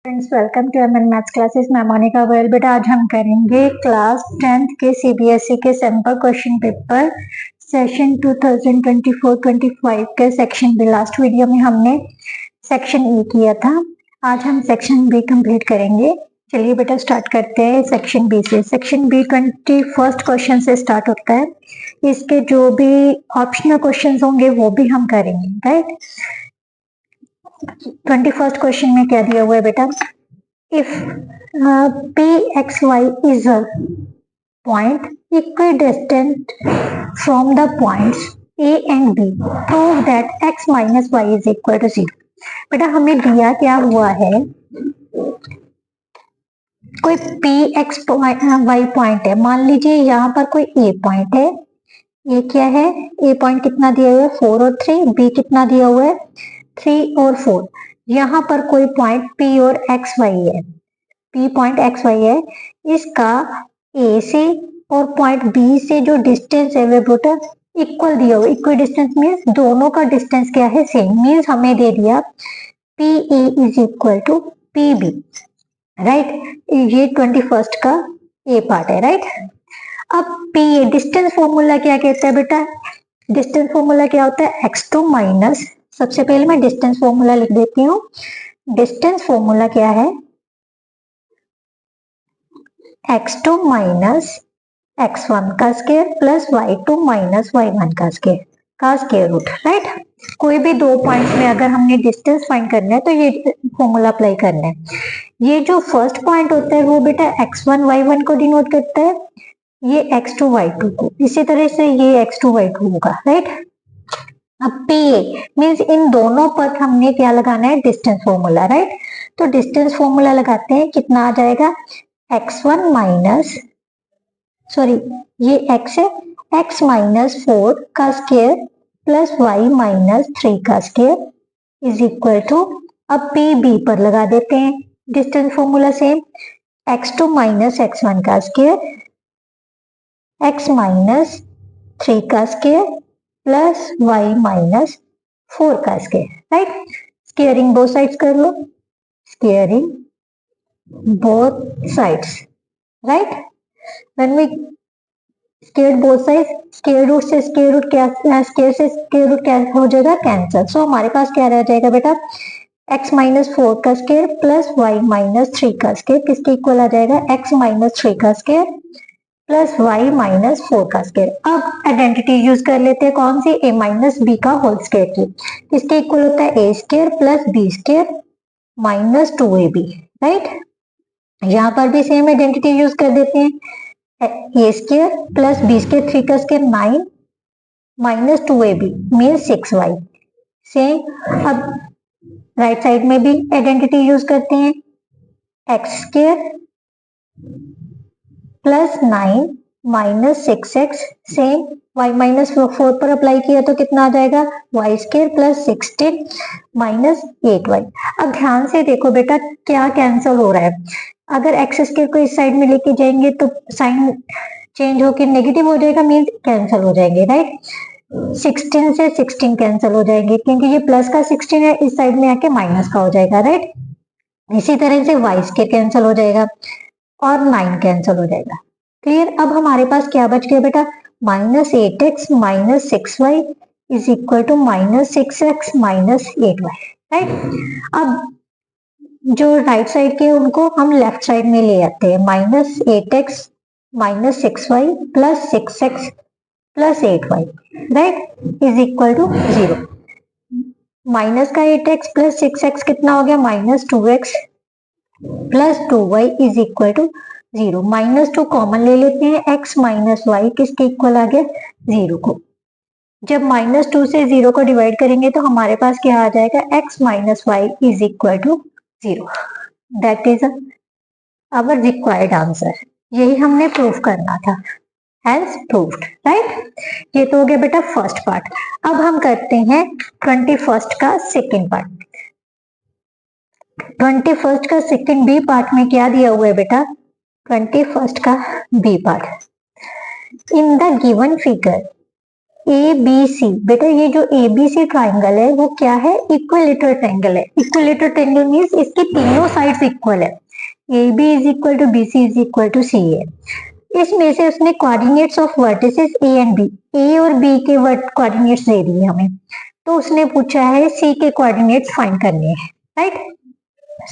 Friends, welcome to MN maths classes. मैं मोनिका गोयल। बेटा आज हम करेंगे क्लास 10th के सीबीएसई के सैंपल क्वेश्चन पेपर सेशन 2024-25 के सेक्शन बी। लास्ट वीडियो में हमने सेक्शन ए किया था, आज हम सेक्शन बी कंप्लीट करेंगे। चलिए बेटा स्टार्ट करते हैं सेक्शन बी से। सेक्शन बी 21st क्वेश्चन से स्टार्ट होता है। इसके जो भी ऑप्शनल क्वेश्चन होंगे वो भी हम करेंगे, राइट। 21st क्वेश्चन में क्या दिया हुआ है बेटा? If pxy is a point equidistant from the points a and b, prove that x minus y is equal to 0। बेटा हमें दिया क्या हुआ है, कोई px y पॉइंट है। मान लीजिए यहाँ पर कोई a पॉइंट है। ये क्या है? a पॉइंट कितना दिया हुआ है? 4 और 3। b कितना दिया हुआ है? 3 और 4। यहाँ पर कोई पॉइंट p और x y है। p पॉइंट x y है, इसका a से और पॉइंट b से जो डिस्टेंस है वो बेटा इक्वल दिया हुआ। इक्वल डिस्टेंस मीन्स दोनों का डिस्टेंस क्या है? सेम। मीन्स हमें दे दिया pa is equal to pb, right. ये 21st का a पार्ट है, राइट। अब pa डिस्टेंस फॉर्मूला क्या कहता है बेटा? डिस्टेंस फॉर्मूला क्या होता है? x2 माइनस, सबसे पहले मैं डिस्टेंस फॉर्मूला लिख देती हूँ। डिस्टेंस फॉर्मूला क्या है? x2 माइनस x1 का square plus y2 minus y1 का स्क्वायर रूट, राइट। कोई भी दो पॉइंट्स में अगर हमने डिस्टेंस फाइंड करना है तो ये फॉर्मूला अप्लाई करना है। ये जो फर्स्ट पॉइंट होता है वो बेटा x1 y1 को डिनोट करता है, ये x2 y2 को। इसी तरह से ये x2 y2 होगा, राइट। अब PA मीन्स इन दोनों पर हमने क्या लगाना है? Distance formula, right. तो डिस्टेंस फॉर्मूला लगाते हैं, कितना आ जाएगा? x1 माइनस, सॉरी ये x है, x माइनस 4 का स्क्वायर प्लस y माइनस 3 का स्क्वायर इज इक्वल टू, अब PB पर लगा देते हैं distance formula same, x2 minus x1 का स्क्वायर, x माइनस 3 का स्क्वायर प्लस y माइनस 4 का square, right. Squaring both sides कर लो, squaring both sides, right. When we squared both sides, square root से स्क्वायर रूट क्या, square से square root क्या हो जाएगा? कैंसिल। सो हमारे पास क्या रह जाएगा बेटा? x माइनस 4 का स्क्वायर प्लस y माइनस 3 का स्क्वायर किसके इक्वल आ जाएगा? x माइनस 3 का स्क्वायर प्लस y माइनस 4 का स्क्वायर। अब आइडेंटिटी यूज कर लेते हैं, कौन सी? a माइनस b का होल स्क्वायर की। किसके इक्वल होता है? a square plus b square minus 2ab, right. यहाँ पर भी सेम आइडेंटिटी यूज कर देते हैं, a square plus b square 3 का square 9 minus 2ab means 6y। Same अब राइट साइड में भी आइडेंटिटी यूज करते हैं, x square plus 9 minus 6x, same y minus 4 पर अप्लाई किया तो कितना आ जाएगा? y square plus 16 minus 8y। अब ध्यान से देखो बेटा क्या कैंसिल हो रहा है। अगर एक्स स्क्वायर को इस साइड में लेके जाएंगे तो साइन चेंज होकर नेगेटिव हो जाएगा, मीन्स कैंसिल हो जाएंगे, राइट। 16 से 16 कैंसिल हो जाएंगे क्योंकि ये प्लस का 16 है, इस साइड में आके माइनस का हो जाएगा, राइट। इसी तरह से वाई स्क्वायर कैंसिल हो जाएगा और 9 कैंसिल हो जाएगा। क्लियर। अब हमारे पास क्या बच गया बेटा? Minus 8x minus 6y is equal to minus 6x minus 8y, right. अब जो राइट साइड के उनको हम लेफ्ट साइड में ले आते हैं, minus 8x minus 6y plus 6x plus 8y, right, is equal to 0। Minus का 8x प्लस 6x कितना हो गया? Minus 2x plus 2y is equal to 0। Minus 2 common ले लेते हैं, x माइनस y किसके इक्वल आ गया? 0 को। जब माइनस 2 से 0 को डिवाइड करेंगे तो हमारे पास क्या आ जाएगा? x minus y is equal to 0। That is our required answer. यही हमने प्रूफ करना था, हैंस प्रूव्ड, राइट। ये तो हो गया बेटा फर्स्ट पार्ट। अब हम करते हैं 21st का सेकंड पार्ट। 21st का सेकंड बी पार्ट में क्या दिया हुआ है बेटा? 21st का B part, in the given figure A B C, बेटा ये जो ए बी सी ट्राइंगल है वो क्या है, इक्विलेटरल ट्राइंगल है। इक्विलेटरल ट्राइंगल मीन्स इसकी तीनों साइड्स इक्वल है, A B is equal to B C is equal to C है। इसमें से उसने coordinates of vertices A and B, A और बी के कोऑर्डिनेट्स दे दिए हमें, तो उसने पूछा है सी के कोऑर्डिनेट्स फाइंड करने हैं, राइट।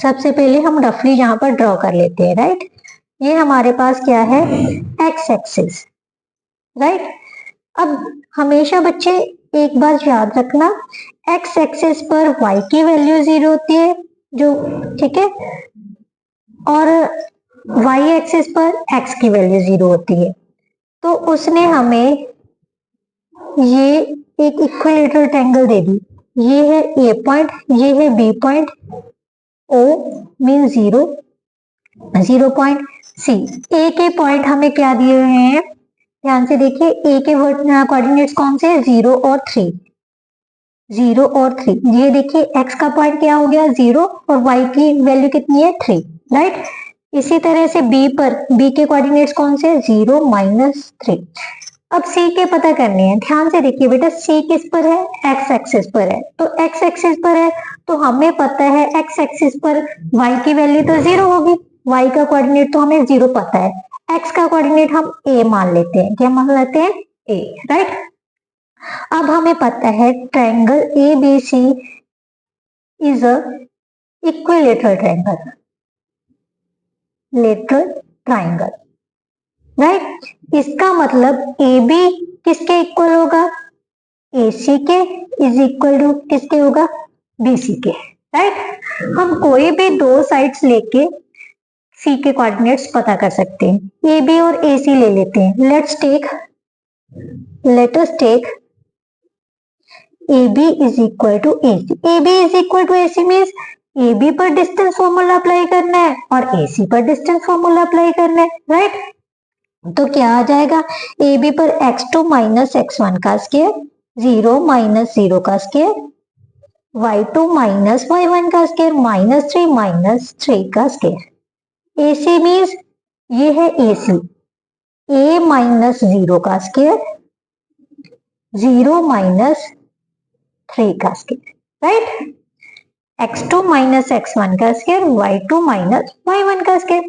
सबसे पहले हम रफली यहाँ पर ड्रॉ कर लेते हैं, राइट। ये हमारे पास क्या है, एक्स एक्सिस, राइट। अब हमेशा बच्चे एक बात याद रखना, एक्स एक्सिस पर y की वैल्यू 0 होती है, जो ठीक है, और y एक्सिस पर x की वैल्यू 0 होती है। तो उसने हमें ये एक इक्विलेटरल ट्रायंगल दे दी, ये है ए पॉइंट, ये है B point, O mean 0, 0 point C. A के पॉइंट हमें क्या दिए हुए हैं, ध्यान से देखिए, ए के कोऑर्डिनेट्स कौन से हैं, 0 और 3, 0 और 3। ये देखिए x का पॉइंट क्या हो गया 0 और y की वैल्यू कितनी है 3, राइट। इसी तरह से b पर, b के कोऑर्डिनेट्स कौन से, 0 -3। अब c के पता करने हैं, ध्यान से देखिए बेटा, c किस पर है, x एक्सिस पर है, तो x एक्सिस पर है तो हमें पता है x एक्सिस पर y की वैल्यू तो 0 होगी, y का कोऑर्डिनेट तो हमें 0 पता है, x का कोऑर्डिनेट हम a मान लेते हैं, क्या मान लेते हैं, a, राइट। अब हमें पता है triangle A B C is a equilateral triangle, lateral triangle, right. इसका मतलब ए बी किसके इक्वल होगा, ए सी के इज इक्वल टू किसके होगा, बी सी के, राइट। हम कोई भी दो साइड्स लेके सी के कोऑर्डिनेट्स पता कर सकते हैं, ए बी और ए सी ले लेते हैं। Let us take AB is equal to AC. AB is equal to AC means AB पर डिस्टेंस फॉर्मूला अप्लाई करना है और AC पर डिस्टेंस फॉर्मूला अप्लाई करना है, राइट। तो क्या आ जाएगा, AB पर x2 माइनस x1 का स्क्वायर, 0 माइनस 0 का स्क्वायर, y2 माइनस y1 का स्क्वायर, माइनस 3 का स्क्वायर। AC मीन्स ये है AC, A माइनस 0 का स्क्वायर, 0 माइनस 3 का square, right. x2 minus x1 का स्क्वायर, y2 माइनस y1 का स्क्वायर।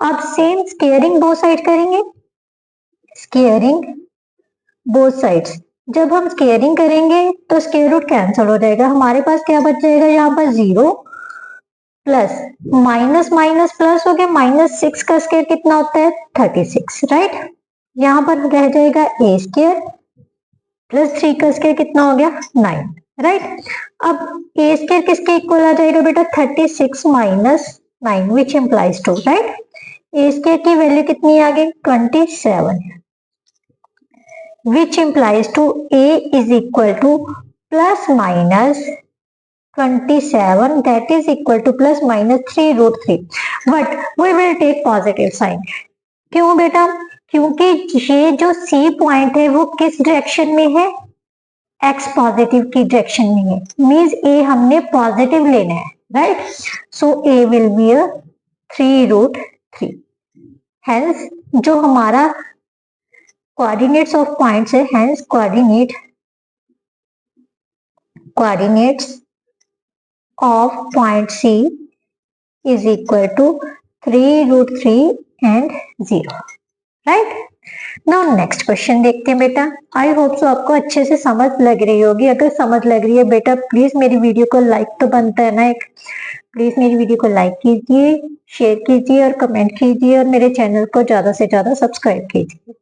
अब सेम स्क्वायरिंग बोथ साइड करेंगे, स्क्वायरिंग बोथ साइड्स। जब हम स्क्वायरिंग करेंगे तो स्क्वायर रूट कैंसिल हो जाएगा, हमारे पास क्या बच जाएगा, यहाँ पर 0 प्लस माइनस माइनस प्लस हो गया, -6 का स्क्वायर कितना होता है 36, राइट। यहाँ पर रह जाएगा a स्क्वायर प्लस 3 का स्क्वायर कितना हो गया 9, राइट। अब ए स्क्वायर किसके इक्वल आ जाएगा बेटा, 36 minus 9 which implies 2, right. A square की वैल्यू कितनी आ गई 27, which implies to A is equal to plus minus 27 that is equal to plus minus 3√3, but we will take positive sign. क्यों बेटा, क्योंकि ये जो सी पॉइंट है वो किस डायरेक्शन में है, x पॉजिटिव की डायरेक्शन में है, मींस a हमने पॉजिटिव लेना है, right. So a will be a 3√3। Hence जो हमारा कोऑर्डिनेट्स ऑफ पॉइंट्स है, hence coordinates of point C is equal to 3√3 and 0, right. Now next question देखते हैं बेटा। आई होप सो आपको अच्छे से समझ लग रही होगी, अगर समझ लग रही है बेटा प्लीज मेरी वीडियो को लाइक तो बनता है ना एक, प्लीज मेरी वीडियो को लाइक कीजिए, शेयर कीजिए और कमेंट कीजिए और मेरे चैनल को ज्यादा से ज्यादा सब्सक्राइब कीजिए।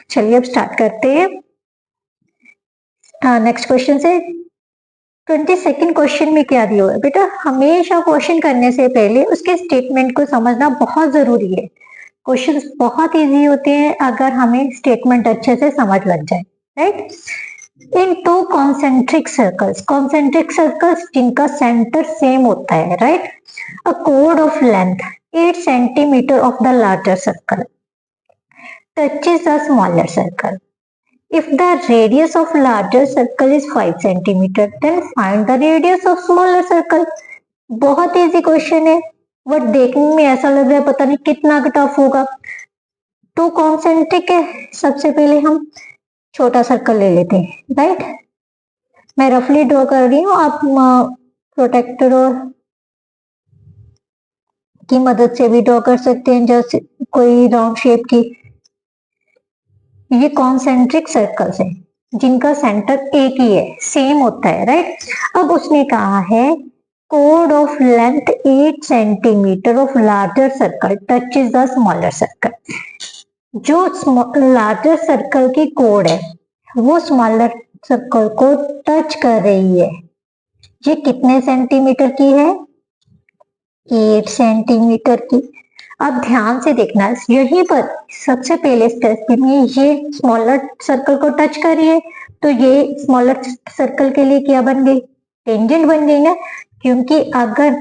चलिए अब स्टार्ट करते हैं नेक्स्ट क्वेश्चन से। 22nd क्वेश्चन में क्या दिया हुआ है बेटा, हमेशा क्वेश्चन करने से पहले उसके स्टेटमेंट को समझना बहुत जरूरी है। क्वेश्चंस बहुत इजी होते हैं अगर हमें स्टेटमेंट अच्छे से समझ लग जाए, right. In to concentric circles जिनका सेंटर सेम होता है, right, a code of length 8 centimetre of the larger circle touches the smaller circle. If the radius of larger circle is 5 centimeter, then find the radius of smaller circle. बहुत easy question है, but देखने में ऐसा लग रहा है पता नहीं कितना टफ होगा। टू कॉन्सेंट्रिक है, सबसे पहले हम छोटा सर्कल ले लेते हैं, राइट। मैं रफली ड्रॉ कर रही हूँ, आप प्रोटेक्टर और की मदद से भी ड्रॉ कर सकते हैं, जैसे कोई राउंड शेप की। ये कॉन्सेंट्रिक सर्कल्स हैं जिनका सेंटर एक ही है, सेम होता है, राइट। अब उसने कहा है chord of length 8 centimeter of larger circle touches the smaller circle। जो लार्जर सर्कल की कोड है वो स्मॉलर सर्कल को टच कर रही है। ये कितने सेंटीमीटर की है? 8 सेंटीमीटर की। अब ध्यान से देखना, यहीं पर सबसे पहले स्टेप में ये स्मॉलर सर्कल को टच कर रही है, तो ये स्मॉलर सर्कल के लिए क्या बन गई? टेंजेंट बन गई ना, क्योंकि अगर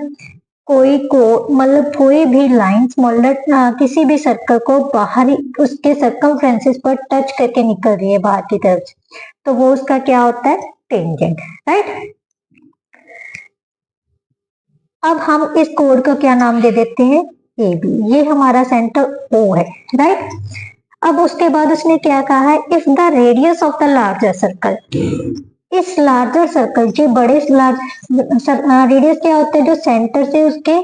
कोई को मतलब कोई भी लाइन स्मॉलर किसी भी सर्कल को बाहरी उसके सर्कमफ्रेंसेस पर टच करके निकल रही है बाहर की तरफ से, तो वो उसका क्या होता है? Tangent, right. अब हम इस कोड का क्या नाम दे देते हैं? A B. ये हमारा सेंटर ओ है, राइट। अब उसके बाद उसने क्या कहा है? If the radius of the larger circle, इस लार्जर सर्कल के बड़े रेडियस क्या होता है? जो सेंटर से उसके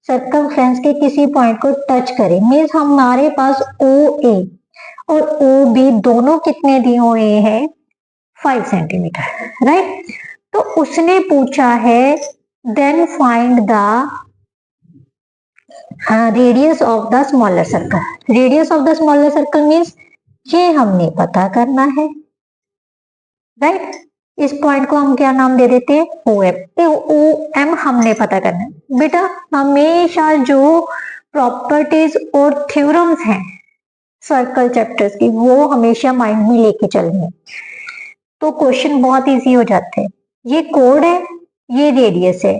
सर्कमफ्रेंस के किसी पॉइंट को टच करे। मीन्स हमारे पास ओ ए और ओ बी दोनों कितने दिए हुए हैं? 5 सेंटीमीटर, राइट। तो उसने पूछा है then find the radius of the smaller circle. Radius of the smaller circle means ये हमने पता करना है, राइट। इस पॉइंट को हम क्या नाम दे देते हैं? O M. ओ एम हमने पता करना है। बेटा हमेशा जो प्रॉपर्टीज और थ्योरम्स हैं सर्कल चैप्टर्स की, वो हमेशा माइंड में लेके चलनी है, तो क्वेश्चन बहुत इजी हो जाते हैं। ये कोड है, ये रेडियस है।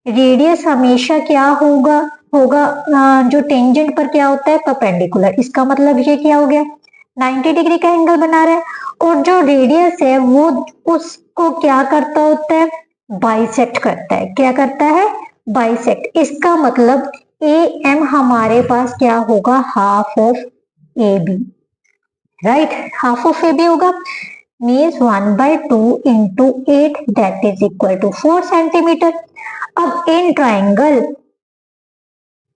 रेडियस हमेशा क्या होगा? जो टेंजेंट पर क्या होता है? परपेंडिकुलर। इसका मतलब ये क्या हो गया? 90 डिग्री का एंगल बना रहा है। और जो रेडियस है वो उसको क्या करता होता है? बाइसेक्ट करता है। क्या करता है? बाइसेक्ट। इसका मतलब ए एम हमारे पास क्या होगा? Half of A B, right. Half of A B होगा, means 1/2 into 8 that is equal to 4 centimetre. अब इन ट्राइंगल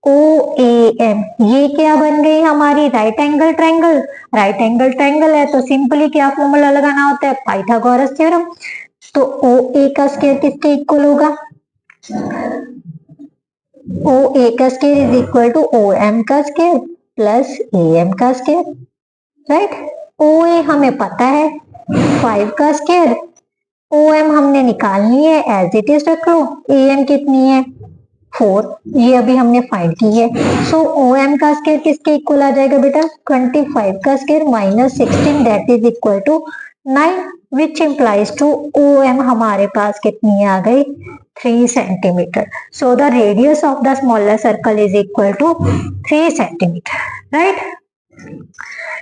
ओ ए एम ये क्या बन गई? हमारी right angle triangle. Right angle triangle है तो सिंपली क्या फॉर्मूला लगाना होता है? Pythagoras theorem. तो ओ ए का स्क्वायर किसके इक्वल होगा? ओ ए का square is equal to O M का स्क्वायर प्लस ए एम का स्क्वायर, राइट। ओ ए हमें पता है 5 का स्क्वायर, ओ एम हमने निकालनी है, एज इट इज रख लो। ए एम कितनी है? 4, ये अभी हमने फाइंड की है। सो ओ एम का स्क्वायर किसके इक्वल आ जाएगा बेटा? 25 का square minus 16 that is equal to 9, which implies to O M हमारे पास कितनी आ गई? 3 centimetre. So the radius of the smaller circle is equal to 3 centimetre, right.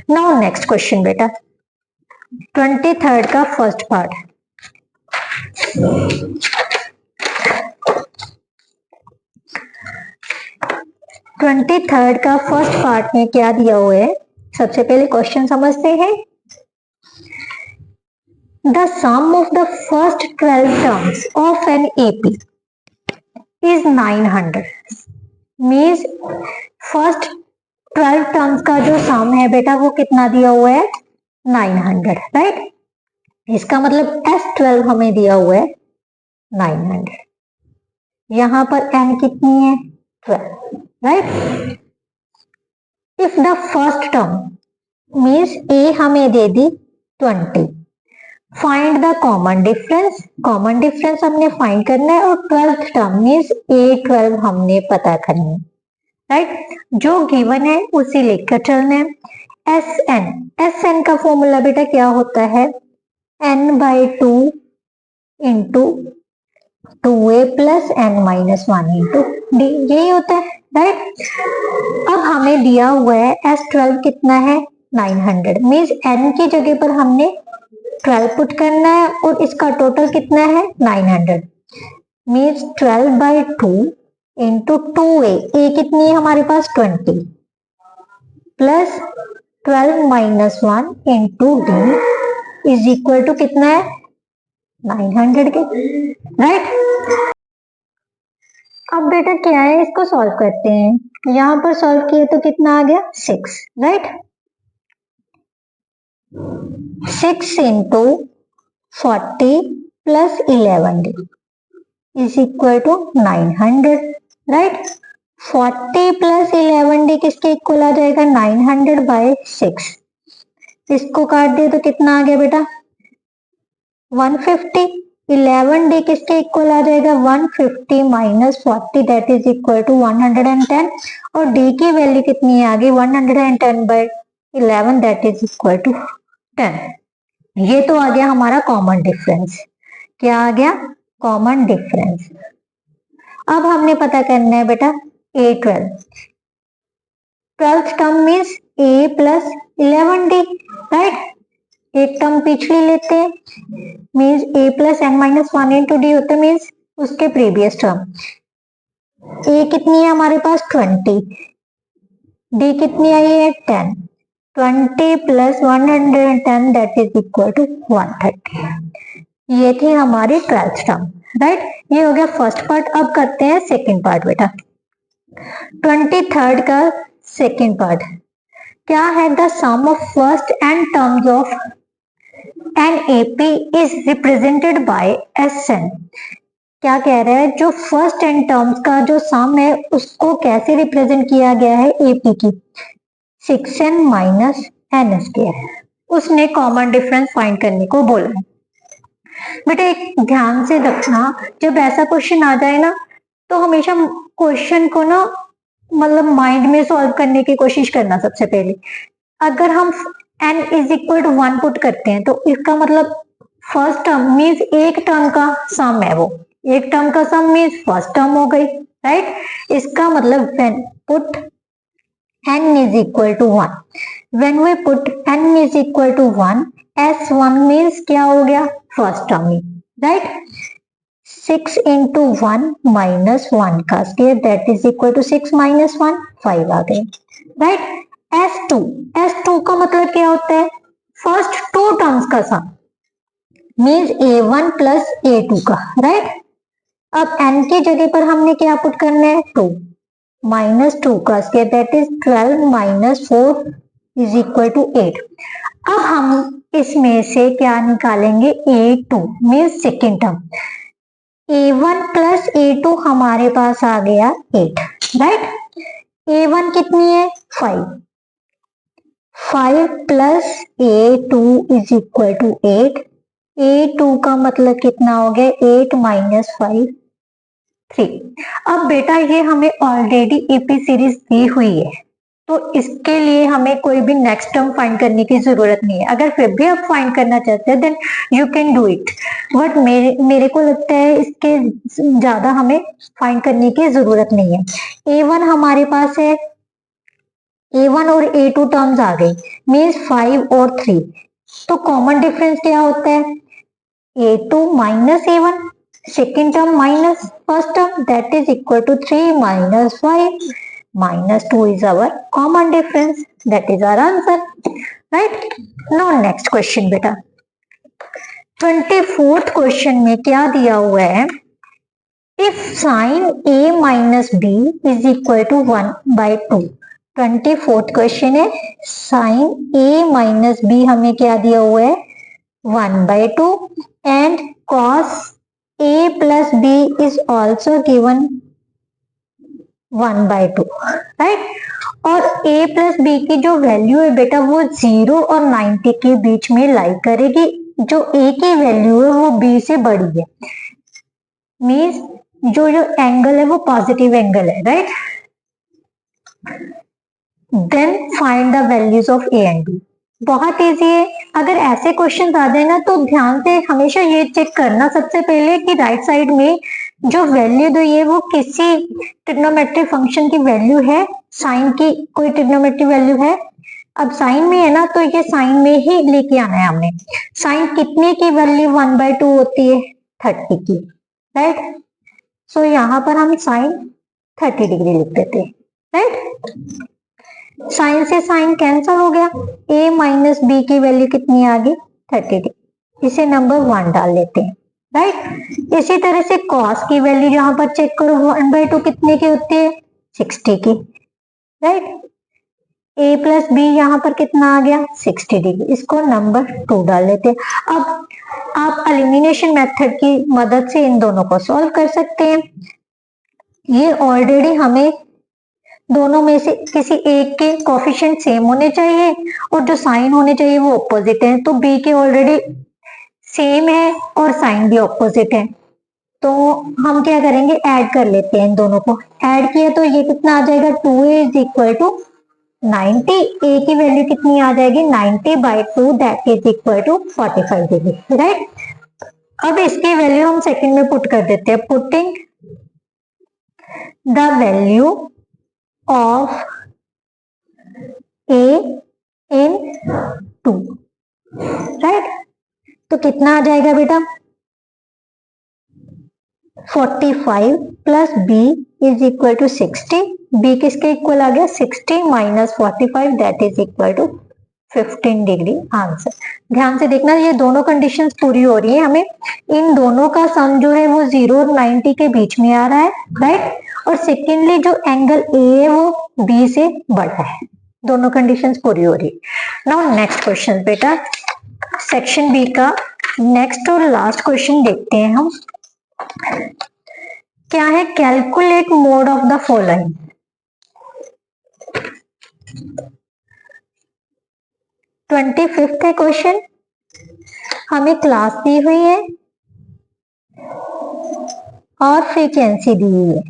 Now next question बेटा, 23rd का फर्स्ट पार्ट। 23rd का first part में क्या दिया हुआ है? सबसे पहले क्वेश्चन समझते हैं। The sum of the first 12 terms of an AP is 900। मीन्स फर्स्ट 12 टर्म्स का जो सम है बेटा वो कितना दिया हुआ है? 900, राइट। इसका मतलब S12 हमें दिया हुआ है 900। यहां पर n कितनी है? 12, right. If the first term means A हमें दे दी 20, find the common difference. Common difference हमने फाइंड करना है, और 12th टर्म मीन्स A12 हमने पता करना है, राइट। जो गिवन है उसे लेकर चलना है। एस एन का फॉर्मूला बेटा क्या होता है? n/2 into 2a plus n-1 into D, यही होता है, राइट। अब हमें दिया हुआ है S12 कितना है? 900। मीन्स n की जगह पर हमने 12 पुट करना है, और इसका टोटल कितना है? 900। मीन्स 12/2 इंटू 2a, a कितनी है हमारे पास? 20 प्लस 12 - 1 into D is equal to कितना है 900 के, राइट। अब बेटा क्या है, इसको सॉल्व करते हैं। यहां पर सॉल्व किए तो कितना आ गया 6, right. 6 into 40 plus 11d is equal to 900, right. 40 plus 11d किसके इक्वल आ जाएगा 900 बाय 6। इसको काट दिए तो कितना आ गया बेटा 150। 11d किसके इक्वल आ जाएगा 150 minus 40 that is equal to 110, और d की वैल्यू कितनी आ गई 110 by 11 that is equal to 10। ये तो आ गया हमारा कॉमन डिफरेंस। क्या आ गया कॉमन डिफरेंस। अब हमने पता करना है बेटा A12, 12th term means A plus 11d, right. एक टर्म पिछली लेते हैं, means A plus n minus 1 into D होता है, मीन्स उसके प्रीवियस टर्म। A कितनी है हमारे पास 20, D कितनी आई है 10, 20 plus 110 that is equal to 130। ये थी हमारी 12th टर्म, राइट। ये हो गया फर्स्ट पार्ट। अब करते हैं सेकेंड पार्ट बेटा। 23rd का सेकेंड पार्ट क्या है, the sum of first and terms of an AP is represented by SN. क्या कह रहा है, जो फर्स्ट एंड टर्म्स का जो सम है उसको कैसे रिप्रेजेंट किया गया है एपी की 6n माइनस एन स्क्वायर। उसने कॉमन डिफरेंस फाइंड करने को बोला है। बेटा एक ध्यान से रखना, जब ऐसा क्वेश्चन आ जाए ना तो हमेशा क्वेश्चन को ना मतलब माइंड में सॉल्व करने की कोशिश करना सबसे पहले। अगर हम n is equal to 1 put करते हैं तो इसका मतलब फर्स्ट टर्म मीन्स एक टर्म का सम है, वो एक टर्म का सम मीन्स फर्स्ट टर्म हो गई, राइट। इसका मतलब when put n is equal to 1, when we put n is equal to 1 s1 means क्या हो गया फर्स्ट टर्म ही, राइट। 6 इंटू 1 माइनस 1 का square that is equal to 6 minus 1 5 आ गए, राइट। S2 का मतलब क्या होता है फर्स्ट टू टर्म्स का सम मीन्स A1 प्लस A2 का, राइट। अब n की जगह पर हमने क्या पुट करना है 2 माइनस 2 का square that is 12 minus 4 is equal to 8। अब हम इसमें से क्या निकालेंगे A2 means second term. A1 plus A2 हमारे पास आ गया 8, राइट। A1 कितनी है 5 plus A2 is equal to 8। A2 का मतलब कितना हो गया 8 माइनस 5 3। अब बेटा ये हमें ऑलरेडी एपी सीरीज दी हुई है तो इसके लिए हमें कोई भी नेक्स्ट टर्म फाइंड करने की जरूरत नहीं है। अगर फिर भी आप फाइंड करना चाहते हैं then you can do it, but मेरे को लगता है इसके ज्यादा हमें फाइंड करने की जरूरत नहीं है। A1 हमारे पास है, A1 और A2 टर्म्स आ गई मीन्स 5 और 3, तो कॉमन डिफरेंस क्या होता है A2 minus A1, second term minus first term that is equal to 3 minus 5 minus 2 is our common difference, that is our answer, right। now next question बेटा 24th question में क्या दिया हुआ है, if sin a minus b is equal to 1 by 2। 24th question है sin a minus b हमें क्या दिया हुआ है 1 by 2 and cos a plus b is also given 1 by 2, right. और a प्लस बी की जो वैल्यू है बेटा वो 0 और 90 के बीच में लाई करेगी। जो a की वैल्यू है वो b से बड़ी है, मीन्स जो एंगल है वो पॉजिटिव एंगल है, right. Then find the values of a and b। बहुत इजी है। अगर ऐसे क्वेश्चन आ जाए ना तो ध्यान से हमेशा ये चेक करना सबसे पहले कि राइट साइड में जो वैल्यू दी है वो किसी ट्रिग्नोमेट्रिक फंक्शन की वैल्यू है, साइन की कोई ट्रिग्नोमेट्रिक वैल्यू है। अब साइन में है ना तो ये साइन में ही लेके आना है हमने। साइन कितने की वैल्यू 1 by 2 होती है 30 की, राइट। सो यहाँ पर हम साइन 30 डिग्री लिख देते हैं, राइट। साइन से साइन कैंसल हो गया, a माइनस बी की वैल्यू कितनी आ गई 30 डिग्री। इसे नंबर 1 डाल लेते हैं, राइट। इसी तरह से कॉस की वैल्यू यहाँ पर चेक करो, 1/2 कितने की होती है, 60 की, राइट। a प्लस बी यहाँ पर कितना आ गया, 60 डिग्री, इसको नंबर 2 डाल लेते हैं। अब आप एलिमिनेशन मेथड की मदद से इन दोनों को सॉल्व कर सकते हैं। ये ऑलरेडी हमें दोनों में से किसी एक के कोफिशिएंट सेम होने चाहिए और जो साइन होने चाहिए वो ऑपोजिट है, तो b के ऑलरेडी सेम है और साइन भी ऑपोजिट है, तो हम क्या करेंगे, ऐड कर लेते हैं इन दोनों को। ऐड किया तो ये कितना आ जाएगा, 2a is equal to 90, a की वैल्यू कितनी आ जाएगी, 90/2 that is equal to 45 degree, right. अब इसकी वैल्यू हम सेकंड में पुट कर देते हैं, putting the value of a in 2, right. तो कितना आ जाएगा बेटा, 45 plus b is equal to 60, b किसके इक्वल आ गया, 60 minus 45 that is equal to 15 degree answer. ध्यान से देखना, ये दोनों कंडीशंस पूरी हो रही है, हमें इन दोनों का सम जो है वो 0 और 90 के बीच में आ रहा है, राइट। और सेकेंडली जो एंगल a है वो b से बड़ा है, दोनों कंडीशंस पूरी हो रही है। नाउ नेक्स्ट क्वेश्चन बेटा, सेक्शन बी का नेक्स्ट और लास्ट क्वेश्चन देखते हैं हम। क्या है, calculate mode of the following. Twenty fifth है क्वेश्चन, हमें क्लास दी हुई है और फ्रीक्वेंसी दी हुई है।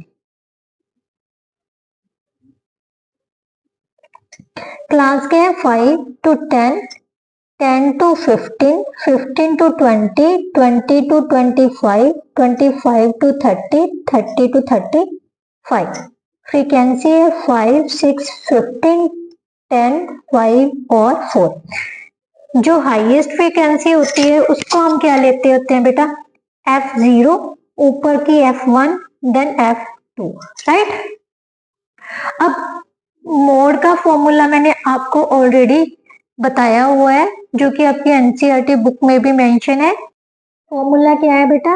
क्लास के हैं 5 to 10, 10 to 15, 15 to 20, 20 to 25, 25 to 30, 30 to 35। Frequency है 5, 6, 15, 10, 5 और 4। जो हाईएस्ट फ्रीक्वेंसी होती है उसको हम क्या लेते होते हैं बेटा, F0, ऊपर की F1, देन F2, राइट। अब मोड का फॉर्मूला मैंने आपको ऑलरेडी बताया हुआ है, जो कि आपकी एनसीईआरटी बुक में भी मेंशन है। फॉर्मूला क्या है बेटा,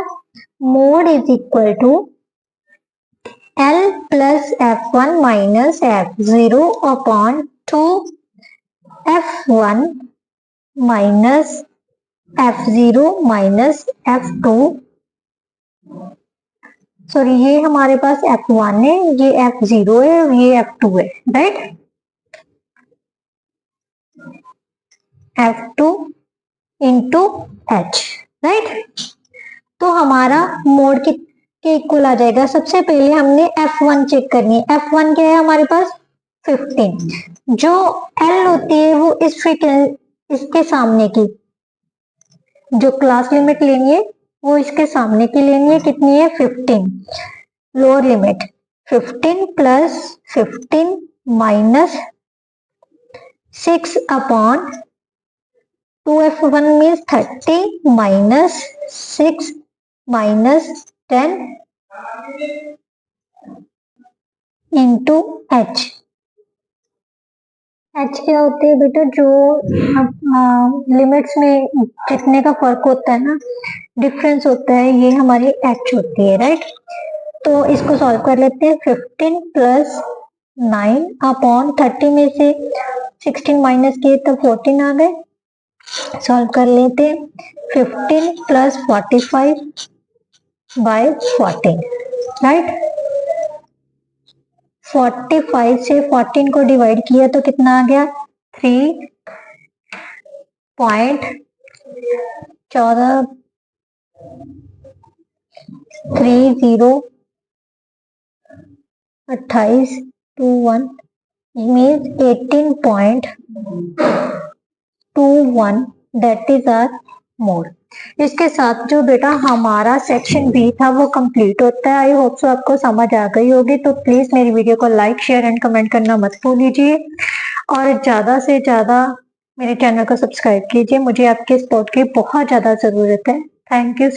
mode is equal to L plus F1 minus F0 upon 2 F1 minus F0 minus F2। Sorry, ये हमारे पास F1 है, ये F0 है और ये F2 है, right. F2 into H, right. तो हमारा मोड के इक्वल आ जाएगा। सबसे पहले हमने F1 चेक करनी है। F1 क्या है हमारे पास, 15। जो L होती है वो इसके सामने की, जो क्लास लिमिट लेनी है वो इसके सामने की लेनी है, कितनी है, 15। Lower limit 15 plus 15 minus 6 upon 2F1 means 30 minus 6 minus 10 into H। H क्या होती है बेटा, जो लिमिट्स में जितने का फर्क होता है ना, डिफरेंस होता है, ये हमारी H होती है, राइट। तो इसको सॉल्व कर लेते हैं। 15 प्लस 9 अपॉन 30 में से 16 माइनस किए तो 14 आ गए। सॉल्व कर लेते हैं। 15 प्लस 45 बाय 14, राइट। 45 से 14 को डिवाइड किया तो कितना आ गया, 3.302821 means 18.21, that is are mode. इसके साथ जो बेटा हमारा सेक्शन बी था वो कंप्लीट होता है। आई होप सो आपको समझ आ गई होगी। तो प्लीज मेरी वीडियो को लाइक, शेयर एंड कमेंट करना मत भूलिए और ज्यादा से ज्यादा मेरे चैनल को सब्सक्राइब कीजिए। मुझे आपके सपोर्ट की बहुत ज्यादा जरूरत है। Thank you so